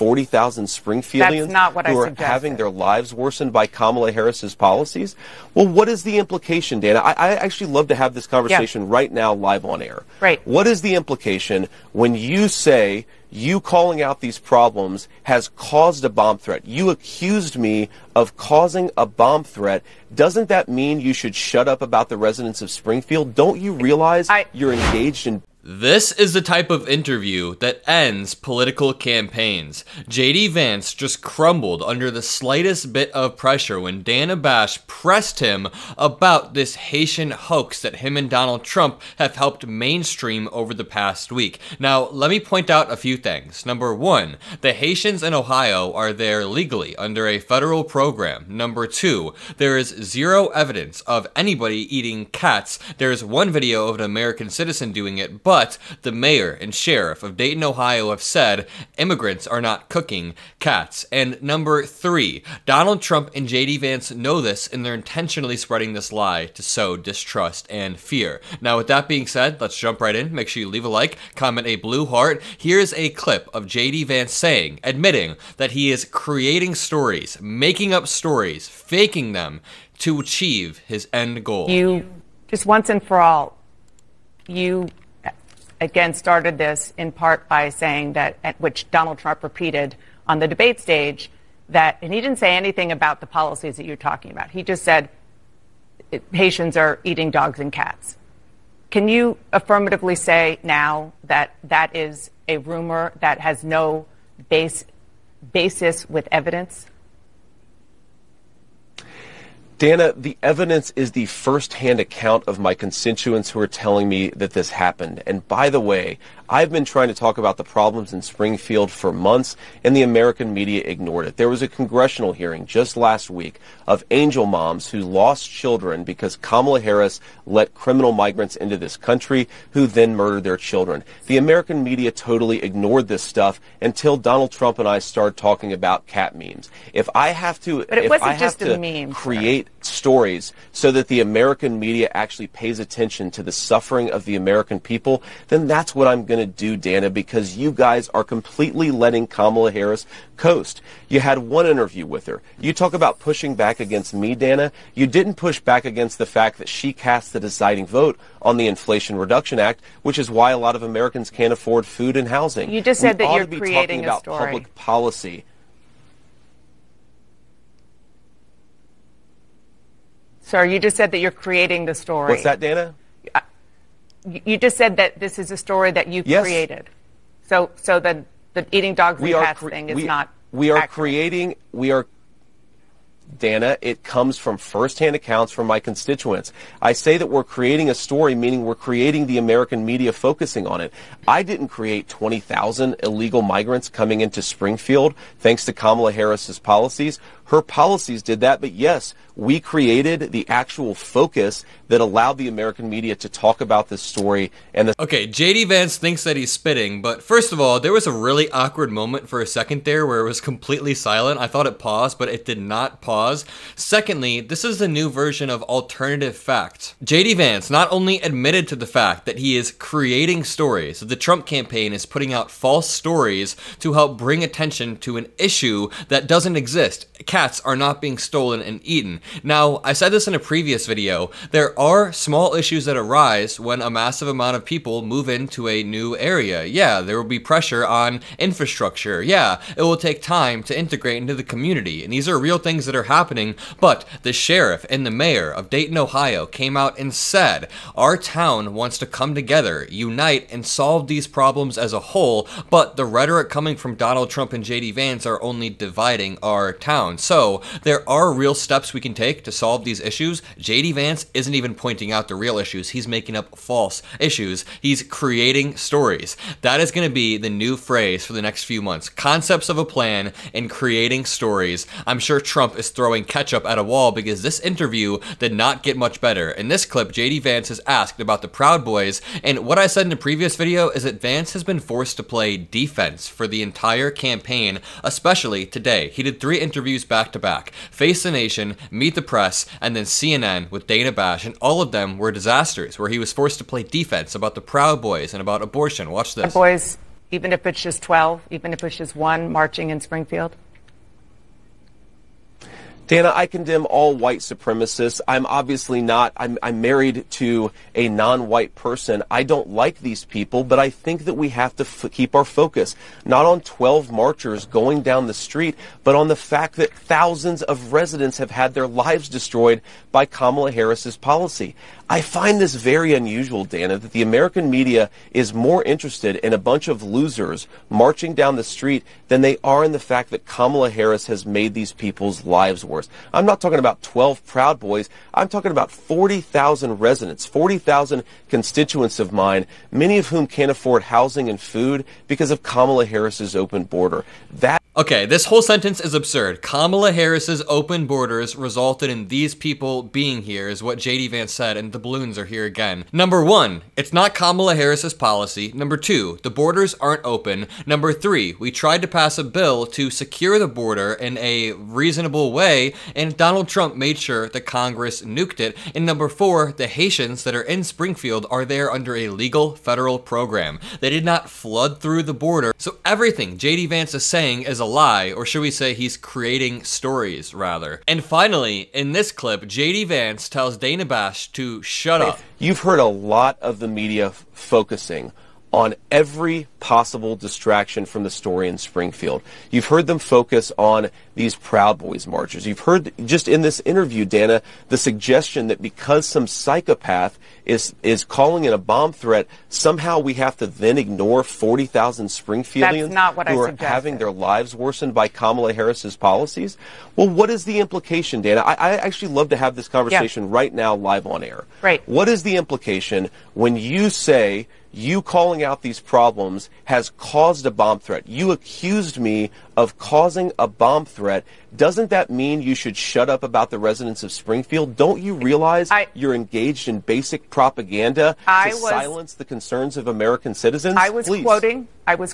40,000 Springfieldians who are having their lives worsened by Kamala Harris's policies? Well, what is the implication, Dana? I actually love to have this conversation right now live on air. Right. What is the implication when you say you calling out these problems has caused a bomb threat? You accused me of causing a bomb threat. Doesn't that mean you should shut up about the residents of Springfield? Don't you realize you're engaged in... This is the type of interview that ends political campaigns. JD Vance just crumbled under the slightest bit of pressure when Dana Bash pressed him about this Haitian hoax that him and Donald Trump have helped mainstream over the past week. Now, let me point out a few things. Number one, the Haitians in Ohio are there legally under a federal program. Number two, there is zero evidence of anybody eating cats. There's one video of an American citizen doing it, but the mayor and sheriff of Dayton, Ohio have said immigrants are not cooking cats. And number three, Donald Trump and JD Vance know this, and they're intentionally spreading this lie to sow distrust and fear. Now, with that being said, let's jump right in. Make sure you leave a like, comment a blue heart. Here's a clip of JD Vance admitting that he is creating stories, making up stories, faking them to achieve his end goal. You, just once and for all, you again started this in part by saying that, which Donald Trump repeated on the debate stage, that, and he didn't say anything about the policies that you're talking about. He just said Haitians are eating dogs and cats. Can you affirmatively say now that that is a rumor that has no basis with evidence? Dana, the evidence is the first-hand account of my constituents who are telling me that this happened. And by the way, I've been trying to talk about the problems in Springfield for months, and the American media ignored it. There was a congressional hearing just last week of angel moms who lost children because Kamala Harris let criminal migrants into this country who then murdered their children. The American media totally ignored this stuff until Donald Trump and I started talking about cat memes. If I have to, create stories so that the American media actually pays attention to the suffering of the American people, then that's what I'm going to do, Dana, because you guys are completely letting Kamala Harris coast. You had one interview with her. You talk about pushing back against me, Dana. You didn't push back against the fact that she cast the deciding vote on the Inflation Reduction Act, which is why a lot of Americans can't afford food and housing. You just said that you're creating a story. Public policy. Sir, you just said that you're creating the story. What's that, Dana? You just said that this is a story that you created. So the eating dogs and cats thing is not accurate. Dana, it comes from first-hand accounts from my constituents. I say that we're creating a story, meaning we're creating the American media focusing on it. I didn't create 20,000 illegal migrants coming into Springfield thanks to Kamala Harris's policies. Her policies did that, but yes, we created the actual focus that allowed the American media to talk about this story. And okay, JD Vance thinks that he's spitting, but first of all, there was a really awkward moment for a second there where it was completely silent. I thought it paused, but it did not pause. Secondly, this is the new version of alternative fact. JD Vance not only admitted to the fact that he is creating stories, that the Trump campaign is putting out false stories to help bring attention to an issue that doesn't exist. Cats are not being stolen and eaten. Now, I said this in a previous video, there are small issues that arise when a massive amount of people move into a new area. Yeah, there will be pressure on infrastructure. Yeah, it will take time to integrate into the community, and these are real things that are happening, but the sheriff and the mayor of Dayton, Ohio came out and said, our town wants to come together, unite, and solve these problems as a whole, but the rhetoric coming from Donald Trump and JD Vance are only dividing our town. So, there are real steps we can take to solve these issues. JD Vance isn't even pointing out the real issues. He's making up false issues. He's creating stories. That is going to be the new phrase for the next few months. Concepts of a plan and creating stories. I'm sure Trump is throwing ketchup at a wall because this interview did not get much better. In this clip, JD Vance is asked about the Proud Boys, and what I said in the previous video is that Vance has been forced to play defense for the entire campaign, especially today. He did 3 interviews back to back. Face the Nation, Meet the Press, and then CNN with Dana Bash, and all of them were disasters where he was forced to play defense about the Proud Boys and about abortion. Watch this. The boys even if it's just 12, even if it's just one marching in Springfield? Dana, I condemn all white supremacists. I'm obviously not. I'm married to a non-white person. I don't like these people, but I think that we have to keep our focus not on 12 marchers going down the street, but on the fact that thousands of residents have had their lives destroyed by Kamala Harris's policy. I find this very unusual, Dana, that the American media is more interested in a bunch of losers marching down the street than they are in the fact that Kamala Harris has made these people's lives worse. I'm not talking about 12 Proud Boys. I'm talking about 40,000 residents, 40,000 constituents of mine, many of whom can't afford housing and food because of Kamala Harris's open border. Okay, this whole sentence is absurd. Kamala Harris's open borders resulted in these people being here, is what JD Vance said, and the balloons are here again. Number 1, it's not Kamala Harris's policy. Number 2, the borders aren't open. Number 3, we tried to pass a bill to secure the border in a reasonable way, and Donald Trump made sure that Congress nuked it. And number 4, the Haitians that are in Springfield are there under a legal federal program. They did not flood through the border. So everything JD Vance is saying is a lie, or should we say he's creating stories, rather. And finally, in this clip, JD Vance tells Dana Bash to shut up. You've heard a lot of the media focusing on every possible distraction from the story in Springfield. You've heard them focus on these Proud Boys marches. You've heard just in this interview, Dana, the suggestion that because some psychopath is calling it a bomb threat, somehow we have to then ignore 40,000 Springfieldians who are having their lives worsened by Kamala Harris's policies. Well, what is the implication, Dana? I actually love to have this conversation right now live on air. Right. What is the implication when you say you calling out these problems has caused a bomb threat? You accused me of causing a bomb threat. Doesn't that mean you should shut up about the residents of Springfield? Don't you realize you're engaged in basic propaganda to silence the concerns of American citizens? I was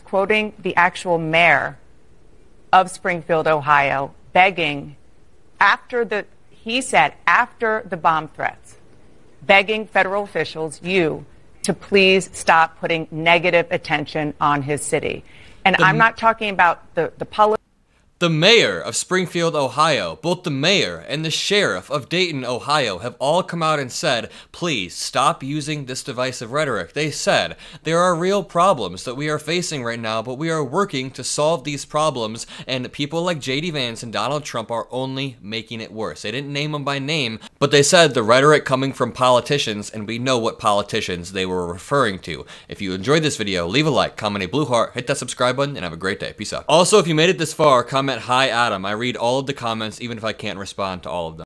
quoting the actual mayor of Springfield, Ohio, begging after the bomb threats, begging federal officials, to please stop putting negative attention on his city. And I'm not talking about the politics. The mayor of Springfield, Ohio, both the mayor and the sheriff of Dayton, Ohio, have all come out and said, please stop using this divisive rhetoric. They said, there are real problems that we are facing right now, but we are working to solve these problems, and people like JD Vance and Donald Trump are only making it worse. They didn't name them by name, but they said the rhetoric coming from politicians, and we know what politicians they were referring to. If you enjoyed this video, leave a like, comment a blue heart, hit that subscribe button, and have a great day. Peace out. Also, if you made it this far, comment hi Adam. I read all of the comments even if I can't respond to all of them.